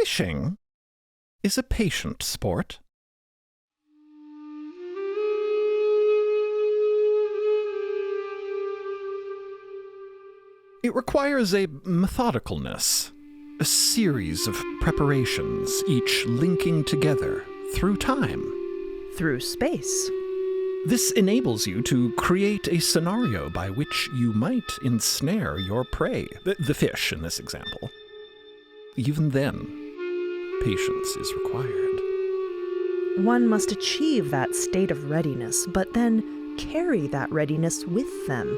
Fishing is a patient sport. It requires a methodicalness, a series of preparations, each linking together through time. Through space. This enables you to create a scenario by which you might ensnare your prey, the fish in this example. Even then, patience is required. One must achieve that state of readiness, but then carry that readiness with them,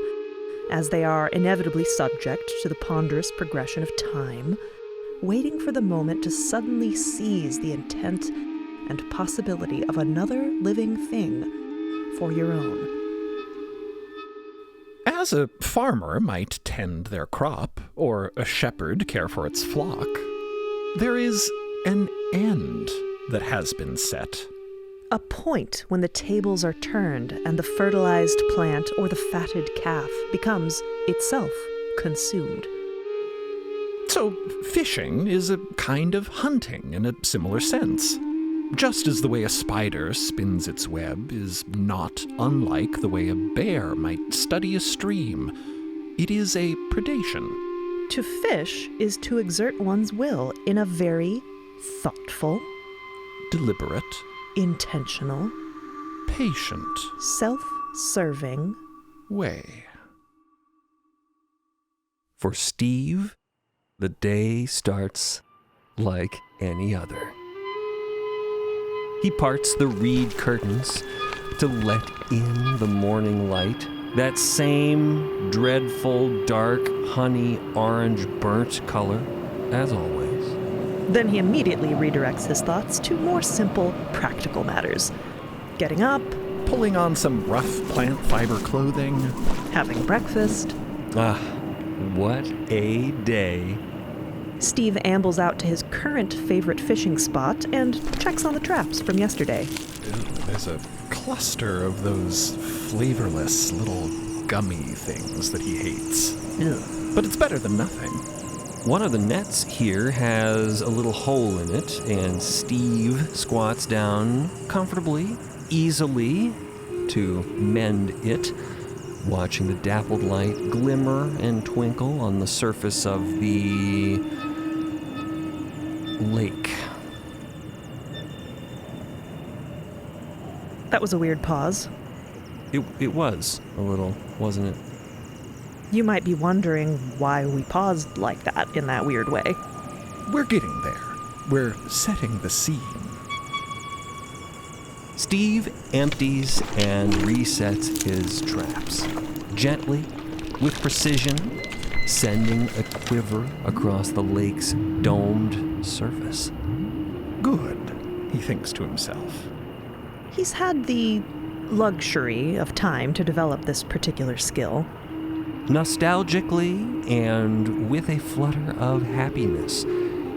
as they are inevitably subject to the ponderous progression of time, waiting for the moment to suddenly seize the intent and possibility of another living thing for your own. As a farmer might tend their crop, or a shepherd care for its flock, there is an end that has been set. A point when the tables are turned and the fertilized plant or the fatted calf becomes itself consumed. So fishing is a kind of hunting in a similar sense. Just as the way a spider spins its web is not unlike the way a bear might study a stream, it is a predation. To fish is to exert one's will in a very thoughtful, deliberate, intentional, patient, self-serving way. For Steve, the day starts like any other. He parts the reed curtains to let in the morning light, that same dreadful, dark, honey orange burnt color, as always. Then he immediately redirects his thoughts to more simple, practical matters. Getting up, pulling on some rough plant fiber clothing, having breakfast. Ah, what a day. Steve ambles out to his current favorite fishing spot and checks on the traps from yesterday. There's a cluster of those flavorless little gummy things that he hates. Ugh. But it's better than nothing. One of the nets here has a little hole in it, and Steve squats down comfortably, easily, to mend it, watching the dappled light glimmer and twinkle on the surface of the lake. That was a weird pause. It was a little, wasn't it? You might be wondering why we paused like that in that weird way. We're getting there. We're setting the scene. Steve empties and resets his traps, gently, with precision, sending a quiver across the lake's domed surface. Good, he thinks to himself. He's had the luxury of time to develop this particular skill. Nostalgically and with a flutter of happiness,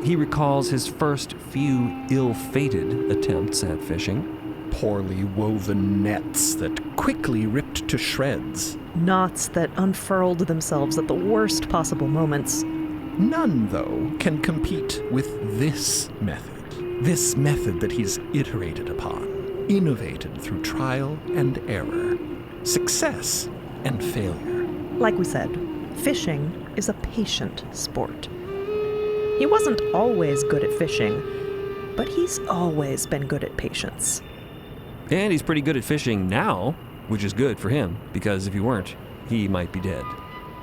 he recalls his first few ill-fated attempts at fishing. Poorly woven nets that quickly ripped to shreds. Knots that unfurled themselves at the worst possible moments. None, though, can compete with this method that he's iterated upon, innovated through trial and error, success and failure. Like we said, fishing is a patient sport. He wasn't always good at fishing, but he's always been good at patience. And he's pretty good at fishing now, which is good for him, because if he weren't, he might be dead.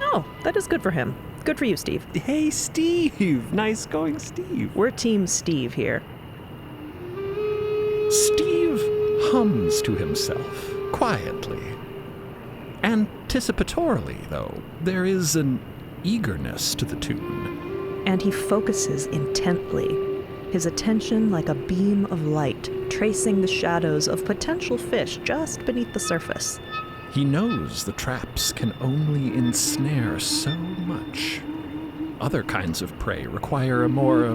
Oh, that is good for him. Good for you, Steve. Hey, Steve! Nice going, Steve. We're Team Steve here. Steve hums to himself, quietly. Anticipatorily, though, there is an eagerness to the tune. And he focuses intently, his attention like a beam of light, tracing the shadows of potential fish just beneath the surface. He knows the traps can only ensnare so much. Other kinds of prey require a more,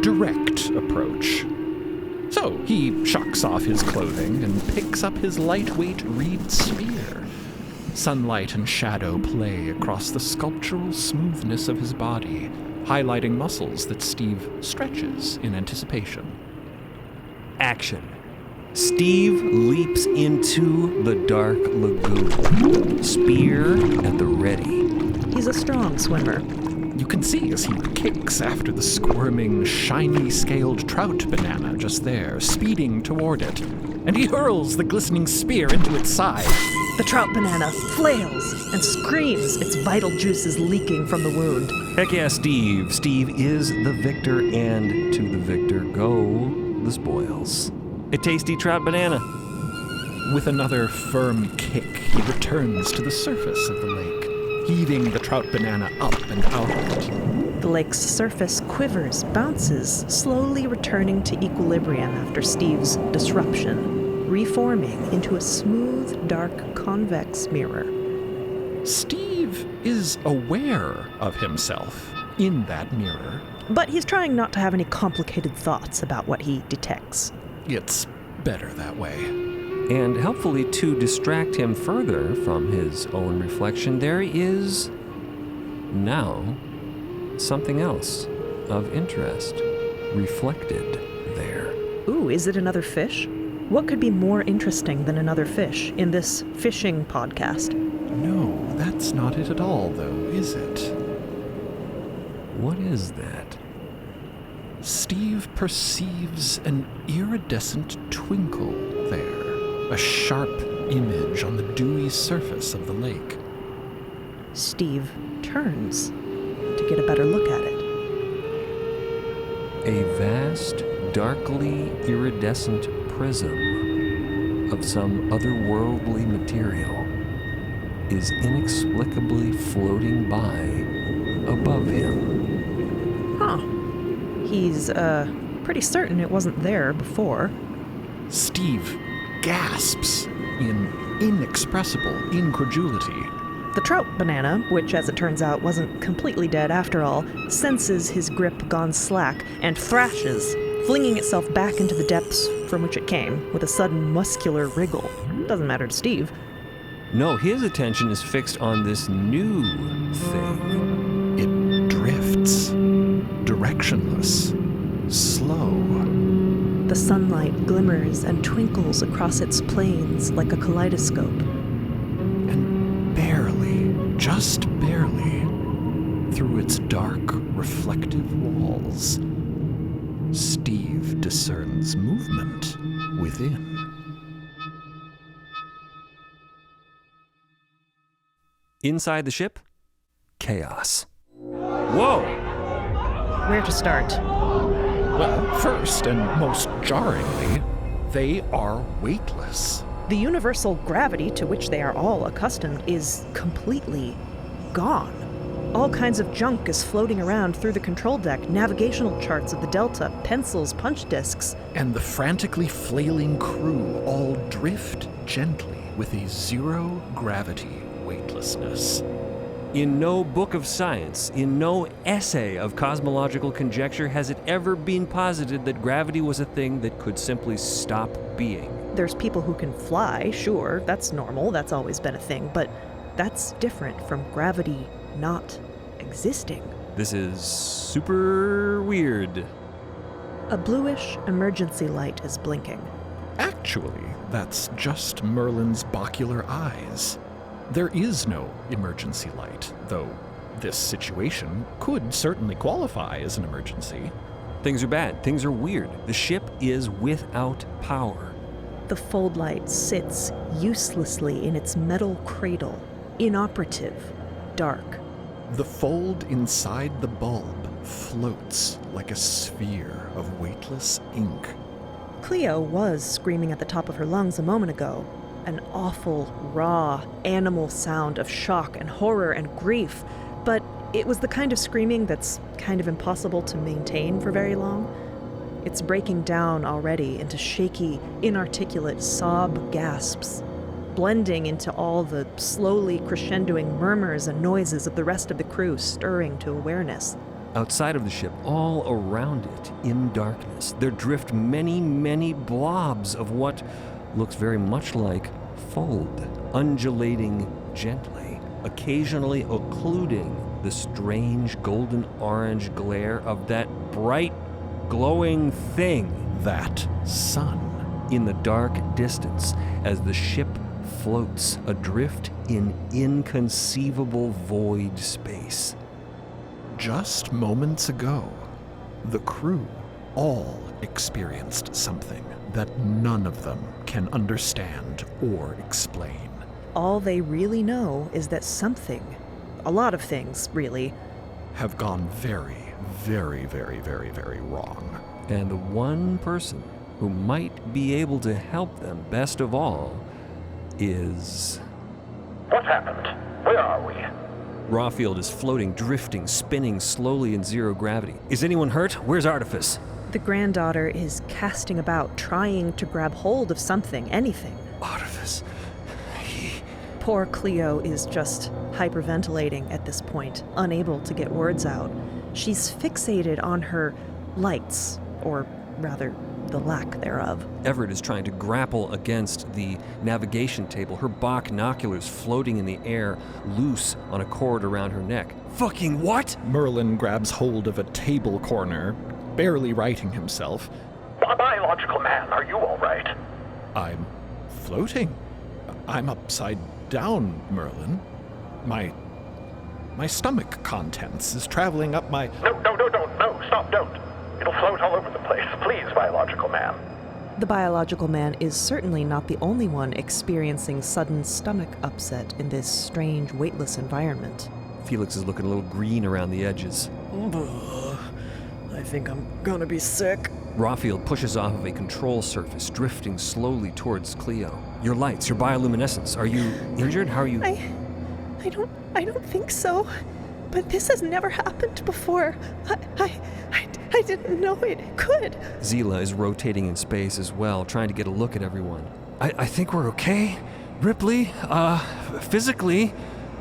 direct approach. So he shucks off his clothing and picks up his lightweight reed spear. Sunlight and shadow play across the sculptural smoothness of his body, highlighting muscles that Steve stretches in anticipation. Action. Steve leaps into the dark lagoon, spear at the ready. He's a strong swimmer. You can see as he kicks after the squirming, shiny-scaled trout banana just there, speeding toward it, and he hurls the glistening spear into its side. The trout banana flails and screams, its vital juices leaking from the wound. Heck yeah, Steve. Steve is the victor, and to the victor go the spoils. A tasty trout banana. With another firm kick, he returns to the surface of the lake, heaving the trout banana up and out of it. The lake's surface quivers, bounces, slowly returning to equilibrium after Steve's disruption, reforming into a smooth, dark, convex mirror. Steve is aware of himself in that mirror. But he's trying not to have any complicated thoughts about what he detects. It's better that way. And helpfully to distract him further from his own reflection, there is now something else of interest reflected there. Ooh, is it another fish? What could be more interesting than another fish in this fishing podcast? No, that's not it at all, though, is it? What is that? Steve perceives an iridescent twinkle there, a sharp image on the dewy surface of the lake. Steve turns to get a better look at it. A vast, darkly iridescent prism of some otherworldly material is inexplicably floating by above him. Huh. He's, pretty certain it wasn't there before. Steve gasps in inexpressible incredulity. The trout banana, which as it turns out wasn't completely dead after all, senses his grip gone slack and thrashes, flinging itself back into the depths from which it came with a sudden muscular wriggle. Doesn't matter to Steve. No, his attention is fixed on this new thing. It drifts, directionless, slow. The sunlight glimmers and twinkles across its planes like a kaleidoscope. And barely, just barely, through its dark, reflective walls, Steve discerns movement within. Inside the ship, chaos. Whoa! Where to start? Well, first and most jarringly, they are weightless. The universal gravity to which they are all accustomed is completely gone. All kinds of junk is floating around through the control deck, navigational charts of the Delta, pencils, punch discs. And the frantically flailing crew all drift gently with a zero-gravity weightlessness. In no book of science, in no essay of cosmological conjecture has it ever been posited that gravity was a thing that could simply stop being. There's people who can fly, sure, that's normal, that's always been a thing, but that's different from gravity not existing. This is super weird. A bluish emergency light is blinking. Actually, that's just Merlin's binocular eyes. There is no emergency light, though this situation could certainly qualify as an emergency. Things are bad. Things are weird. The ship is without power. The fold light sits uselessly in its metal cradle, inoperative, dark. The fold inside the bulb floats like a sphere of weightless ink. Cleo was screaming at the top of her lungs a moment ago. An awful, raw, animal sound of shock and horror and grief, but it was the kind of screaming that's kind of impossible to maintain for very long. It's breaking down already into shaky, inarticulate sob gasps, blending into all the slowly crescendoing murmurs and noises of the rest of the crew stirring to awareness. Outside of the ship, all around it, in darkness, there drift many, many blobs of what looks very much like fold, undulating gently, occasionally occluding the strange golden orange glare of that bright, glowing thing. That sun. In the dark distance, as the ship floats adrift in inconceivable void space. Just moments ago, the crew all experienced something that none of them can understand or explain. All they really know is that something, a lot of things, really, have gone very, very, very, very, very wrong. And the one person who might be able to help them best of all is... What happened? Where are we? Rawfield is floating, drifting, spinning slowly in zero gravity. Is anyone hurt? Where's Artifice? the granddaughter is casting about, trying to grab hold of something, anything. Artifice. Poor Cleo is just hyperventilating at this point, unable to get words out. She's fixated on her lights, or rather, the lack thereof. Everett is trying to grapple against the navigation table, her binoculars floating in the air, loose on a cord around her neck. Fucking what? Merlin grabs hold of a table corner, barely righting himself. Biological man, are you all right? I'm floating. I'm upside down, Merlin. My stomach contents is traveling up my... No, stop, don't. It'll float all over the place. Please, biological man. The biological man is certainly not the only one experiencing sudden stomach upset in this strange, weightless environment. Felix is looking a little green around the edges. I think I'm gonna be sick. Rawfield pushes off of a control surface, drifting slowly towards Cleo. Your lights, your bioluminescence. Are you injured? How are you? I don't think so. But this has never happened before. I didn't know it could. Zila is rotating in space as well, trying to get a look at everyone. I think we're okay. Ripley, physically.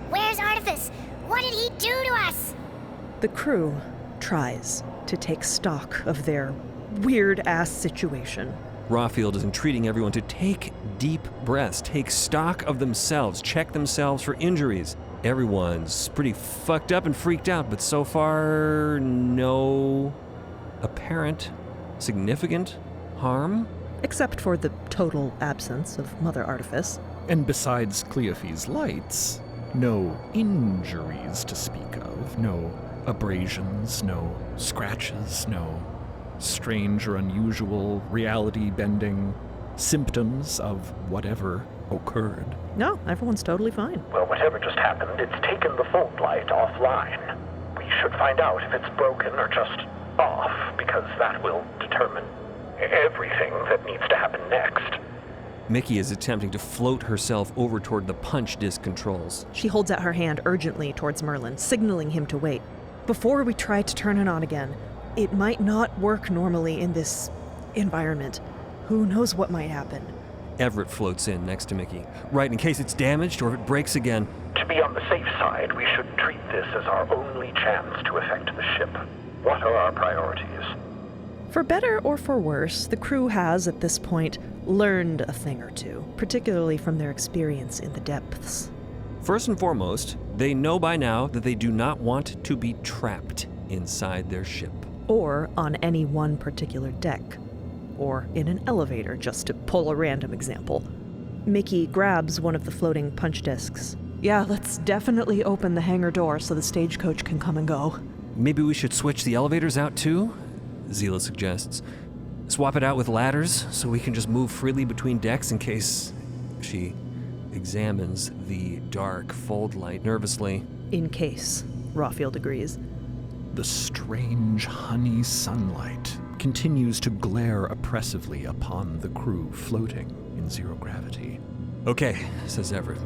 Where's Artifice? What did he do to us? The crew tries to take stock of their weird-ass situation. Rawfield is entreating everyone to take deep breaths, take stock of themselves, check themselves for injuries. Everyone's pretty fucked up and freaked out, but so far, no apparent significant harm. Except for the total absence of Mother Artifice. And besides Cleophe's lights, no injuries to speak of, no abrasions, no scratches, no strange or unusual reality-bending symptoms of whatever occurred. No, everyone's totally fine. Well, whatever just happened, it's taken the phone light offline. We should find out if it's broken or just off, because that will determine everything that needs to happen next. Mickey is attempting to float herself over toward the punch disc controls. She holds out her hand urgently towards Merlin, signaling him to wait. Before we try to turn it on again, it might not work normally in this environment. Who knows what might happen? Everett floats in next to Mickey. Right, in case it's damaged or if it breaks again. To be on the safe side, we should treat this as our only chance to affect the ship. What are our priorities? For better or for worse, the crew has, at this point, learned a thing or two, particularly from their experience in the depths. First and foremost, they know by now that they do not want to be trapped inside their ship. Or on any one particular deck. Or in an elevator, just to pull a random example. Mickey grabs one of the floating punch discs. Yeah, let's definitely open the hangar door so the stagecoach can come and go. Maybe we should switch the elevators out too? Zila suggests. Swap it out with ladders so we can just move freely between decks in case... She examines the dark fold light nervously. In case, Rawfield agrees. The strange honey sunlight continues to glare oppressively upon the crew floating in zero gravity. Okay, says Everett.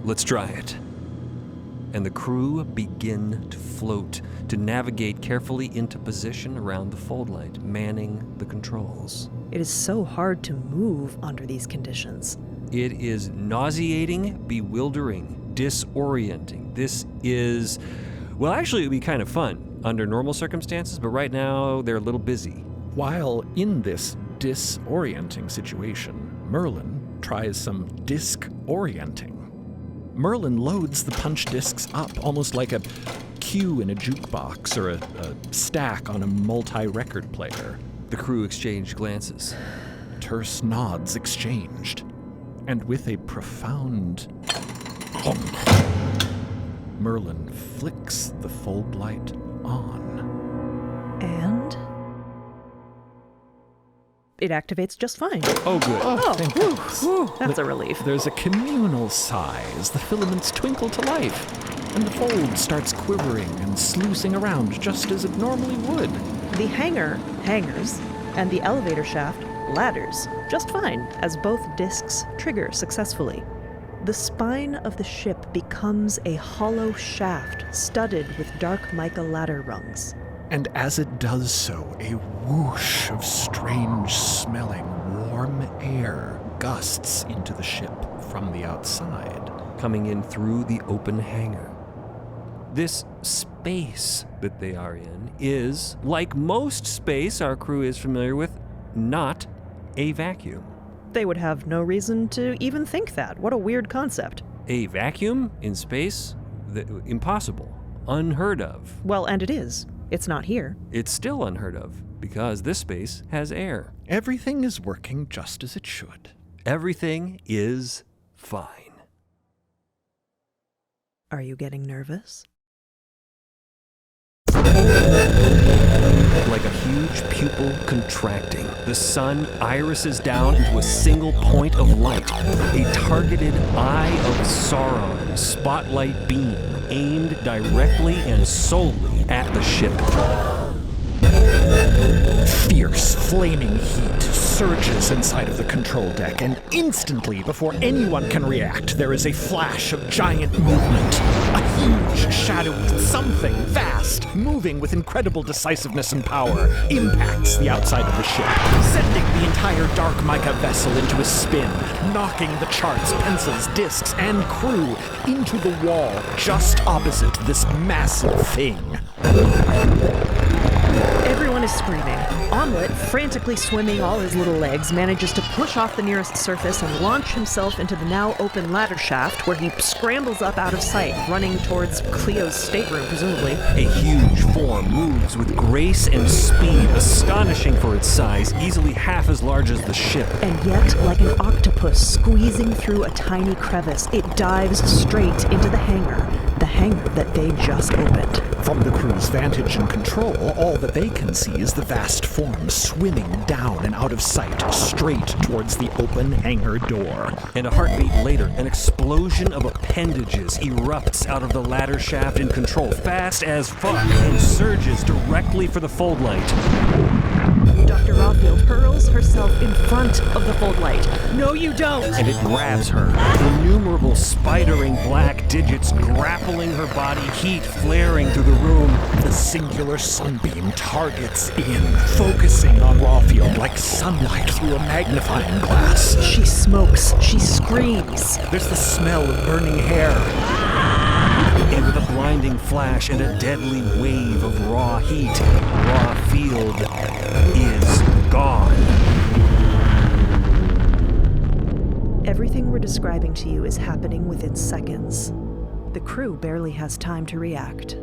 Let's try it. And the crew begin to float, to navigate carefully into position around the fold light, manning the controls. It is so hard to move under these conditions. It is nauseating, bewildering, disorienting. This is, well, actually, it would be kind of fun under normal circumstances, but right now they're a little busy. While in this disorienting situation, Merlin tries some disc orienting. Merlin loads the punch discs up almost like a cue in a jukebox or a stack on a multi-record player. The crew exchange glances. Terse nods exchanged, and with a profound Merlin flicks the fold light on. And it activates just fine. Oh, good. Thank goodness. That's a relief. There's a communal sigh as the filaments twinkle to life, and the fold starts quivering and sluicing around just as it normally would. The hangar hangers, and the elevator shaft ladders just fine as both discs trigger successfully. The spine of the ship becomes a hollow shaft studded with dark mica ladder rungs. And as it does so, a whoosh of strange-smelling, warm air gusts into the ship from the outside. Coming in through the open hangar. This space that they are in is, like most space our crew is familiar with, not a vacuum. They would have no reason to even think that. What a weird concept. A vacuum in space? Impossible. Unheard of. Well, and it is. It's not here. It's still unheard of, because this space has air. Everything is working just as it should. Everything is fine. Are you getting nervous? Like a huge pupil contracting, the sun irises down into a single point of light, a targeted eye of Sauron spotlight beam aimed directly and solely at the ship. Fierce, flaming heat surges inside of the control deck, and instantly, before anyone can react, there is a flash of giant movement. A huge, shadowy something vast, moving with incredible decisiveness and power, impacts the outside of the ship, sending the entire dark mica vessel into a spin, knocking the charts, pencils, discs, and crew into the wall just opposite this massive thing. Everyone is screaming. Omelette, frantically swimming all his little legs, manages to push off the nearest surface and launch himself into the now open ladder shaft, where he scrambles up out of sight, running towards Cleo's stateroom, presumably. A huge form moves with grace and speed, astonishing for its size, easily half as large as the ship. And yet, like an octopus squeezing through a tiny crevice, it dives straight into the hangar that they just opened. From the crew's vantage and control, all that they can see is the vast form swimming down and out of sight, straight towards the open hangar door. And a heartbeat later, an explosion of appendages erupts out of the ladder shaft in control, fast as fuck, and surges directly for the fold light. Dr. Rawfield hurls herself in front of the fold light. No, you don't! And it grabs her, innumerable spidering black digits grappling her body, heat flaring through the room. The singular sunbeam targets in, focusing on Rawfield like sunlight through a magnifying glass. She smokes. She screams. There's the smell of burning hair. And with a blinding flash and a deadly wave of raw heat, Rawfield is gone. Everything we're describing to you is happening within seconds. The crew barely has time to react.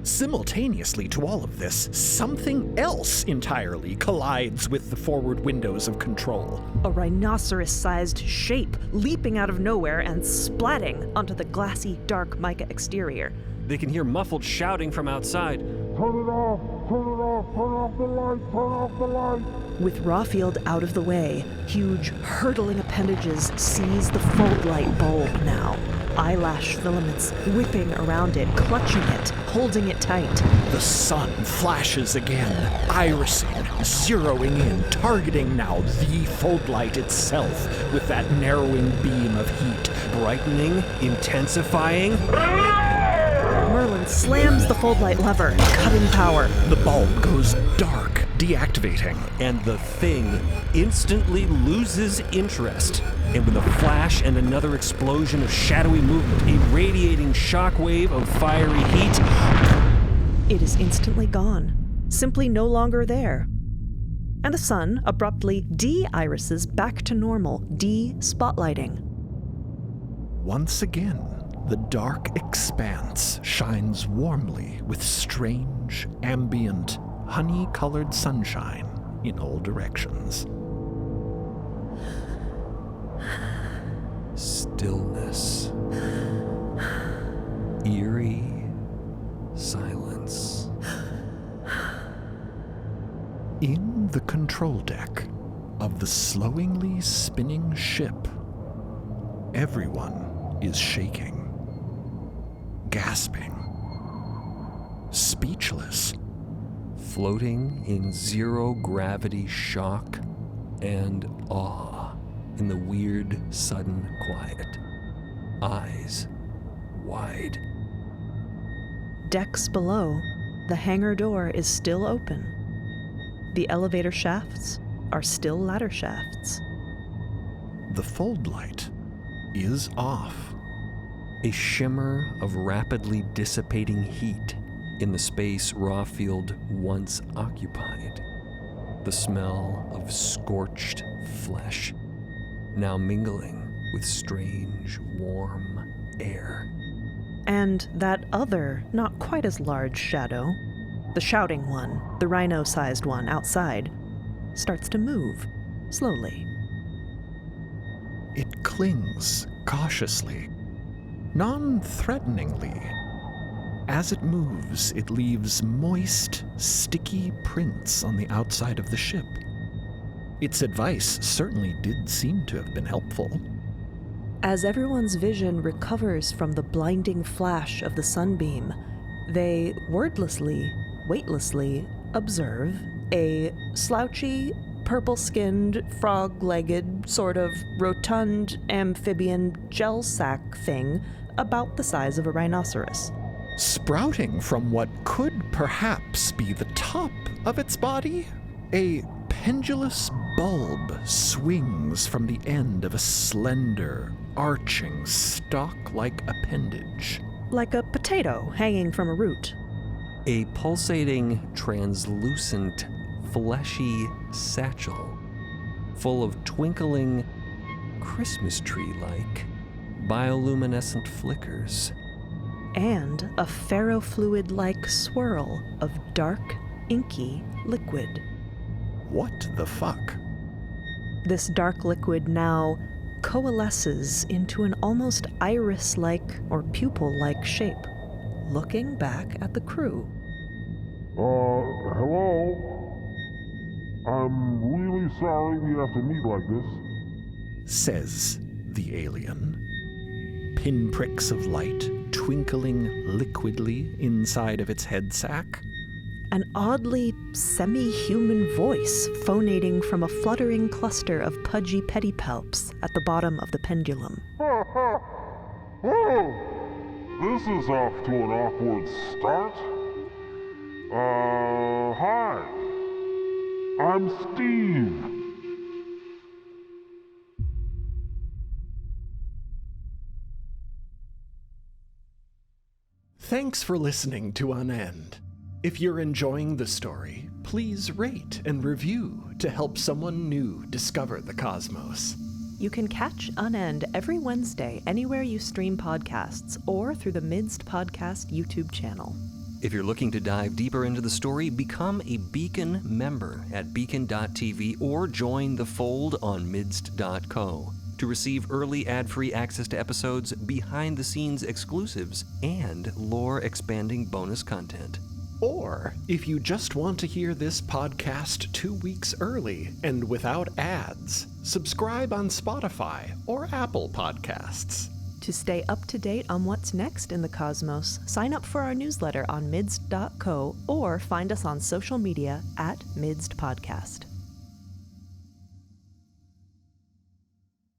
Simultaneously to all of this, something else entirely collides with the forward windows of control. A rhinoceros-sized shape leaping out of nowhere and splatting onto the glassy, dark mica exterior. They can hear muffled shouting from outside. Turn it off! Turn it off! Turn off the light! Turn off the light! With Rawfield out of the way, huge, hurtling appendages seize the fold light bulb now. Eyelash filaments whipping around it, clutching it, holding it tight. The sun flashes again, irising, zeroing in, targeting now the fold light itself with that narrowing beam of heat. Brightening, intensifying. Merlin slams the fold light lever, cutting power. The bulb goes dark, deactivating. And the thing instantly loses interest. And with a flash and another explosion of shadowy movement, a radiating shockwave of fiery heat, it is instantly gone, simply no longer there. And the sun abruptly de-irises back to normal, de-spotlighting. Once again, The dark expanse shines warmly with strange, ambient, honey-colored sunshine in all directions. Stillness. Eerie silence. In the control deck of the slowingly spinning ship, everyone is shaking, gasping, speechless, Floating in zero-gravity shock and awe in the weird, sudden quiet. Eyes wide. Decks below, the hangar door is still open. The elevator shafts are still ladder shafts. The fold light is off. A shimmer of rapidly dissipating heat in the space Rawfield once occupied. The smell of scorched flesh, now mingling with strange, warm air. And that other, not quite as large shadow, the shouting one, the rhino-sized one outside, starts to move, slowly. It clings cautiously, non-threateningly. As it moves, it leaves moist, sticky prints on the outside of the ship. Its advice certainly did seem to have been helpful. As everyone's vision recovers from the blinding flash of the sunbeam, they wordlessly, weightlessly observe a slouchy, purple-skinned, frog-legged, sort of rotund amphibian gel sack thing about the size of a rhinoceros. Sprouting from what could perhaps be the top of its body, a pendulous bulb swings from the end of a slender, arching, stalk-like appendage. Like a potato hanging from a root. A pulsating, translucent, fleshy satchel full of twinkling, Christmas tree-like, bioluminescent flickers. And a ferrofluid-like swirl of dark, inky liquid. What the fuck? This dark liquid now coalesces into an almost iris-like or pupil-like shape, looking back at the crew. Hello? I'm really sorry we have to meet like this. Says the alien. Pinpricks of light twinkling liquidly inside of its head sac. An oddly semi-human voice phonating from a fluttering cluster of pudgy pedipalps at the bottom of the pendulum. Oh, this is off to an awkward start. Hi. I'm Steve. Thanks for listening to Unend. If you're enjoying the story, please rate and review to help someone new discover the cosmos. You can catch Unend every Wednesday anywhere you stream podcasts or through the MIDST Podcast YouTube channel. If you're looking to dive deeper into the story, become a Beacon member at beacon.tv or join the fold on midst.co to receive early ad-free access to episodes, behind-the-scenes exclusives, and lore-expanding bonus content. Or, if you just want to hear this podcast 2 weeks early and without ads, subscribe on Spotify or Apple Podcasts. To stay up to date on what's next in the cosmos, sign up for our newsletter on midst.co or find us on social media at MIDST Podcast.